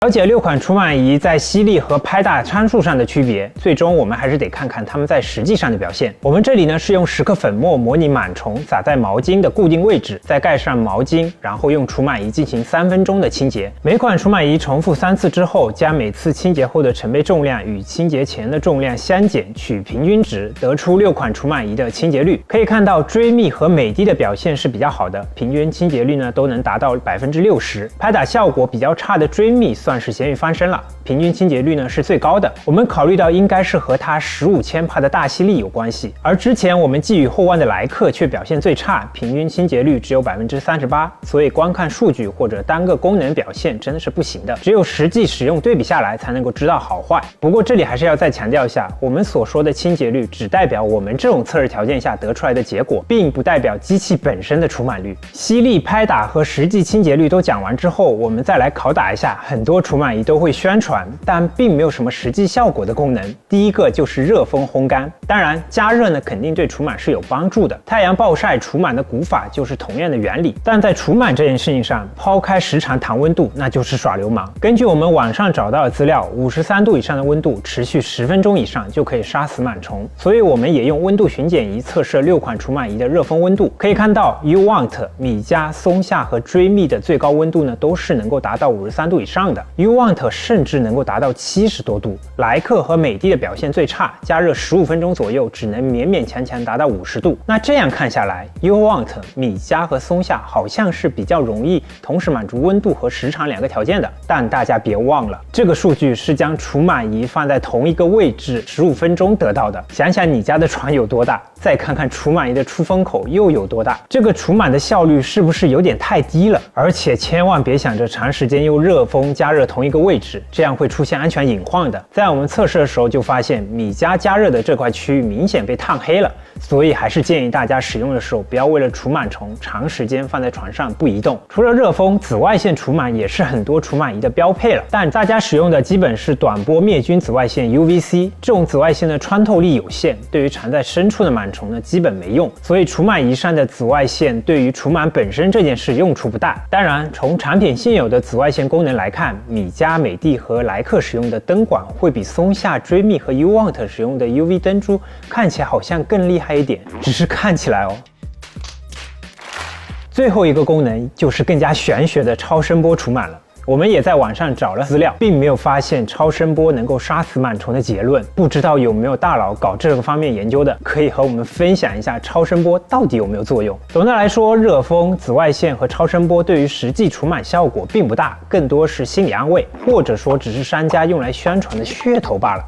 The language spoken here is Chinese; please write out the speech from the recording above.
了解6款除螨仪在吸力和拍打参数上的区别，最终我们还是得看看它们在实际上的表现。我们这里呢是用10克粉末模拟螨虫撒在毛巾的固定位置，再盖上毛巾，然后用除螨仪进行3分钟的清洁。每款除螨仪重复3次之后，将每次清洁后的尘杯重量与清洁前的重量相减，取平均值，得出6款除螨仪的清洁率。可以看到追觅和美的的表现是比较好的，平均清洁率呢都能达到60%。拍打效果比较差的追觅算是咸鱼翻身了，平均清洁率呢是最高的。我们考虑到应该是和它15千帕的大吸力有关系，而之前我们寄予厚望的莱克却表现最差，平均清洁率只有38%，所以光看数据或者单个功能表现真的是不行的，只有实际使用对比下来才能够知道好坏。不过这里还是要再强调一下，我们所说的清洁率只代表我们这种测试条件下得出来的结果，并不代表机器本身的除螨率。吸力、拍打和实际清洁率都讲完之后，我们再来拷打一下很多除螨仪都会宣传但并没有什么实际效果的功能。第一个就是热风烘干，当然加热呢肯定对除螨是有帮助的，太阳暴晒除螨的古法就是同样的原理，但在除螨这件事情上，抛开时长谈温度那就是耍流氓。根据我们网上找到的资料，53度以上的温度持续10分钟以上就可以杀死螨虫，所以我们也用温度巡检仪测试了6款除螨仪的热风温度。可以看到 Uwant、米家、松下和追觅的最高温度呢都是能够达到53度以上的， Uwant 甚至能够达到70多度。莱克和美的的表现最差，加热15分钟左右只能勉勉强强达到50度。那这样看下来 Uwant、米家和松下好像是比较容易同时满足温度和时长2个条件的，但大家别忘了，这个数据是将除螨仪放在同一个位置15分钟得到的。想想你家的床有多大，再看看除螨仪的出风口又有多大，这个除螨的效率是不是有点太低了？而且千万别想着长时间用热风加热同一个位置，这样会出现安全隐患的。在我们测试的时候就发现米家加热的这块区域明显被烫黑了，所以还是建议大家使用的时候不要为了除螨虫长时间放在床上不移动。除了热风，紫外线除螨也是很多除螨仪的标配了，但大家使用的基本是短波灭菌紫外线 UVC， 这种紫外线的穿透力有限，对于藏在深处的螨虫呢基本没用，所以除螨仪上的紫外线对于除螨本身这件事用处不大。当然从产品现有的紫外线功能来看，米家、美的和莱克使用的灯管会比松下、追觅和 Uwant 使用的 UV 灯珠看起来好像更厉害一点，只是看起来哦。最后一个功能就是更加玄学的超声波除螨了。我们也在网上找了资料，并没有发现超声波能够杀死螨虫的结论。不知道有没有大佬搞这个方面研究的，可以和我们分享一下超声波到底有没有作用。总的来说，热风、紫外线和超声波对于实际除螨效果并不大，更多是心理安慰，或者说只是商家用来宣传的噱头罢了。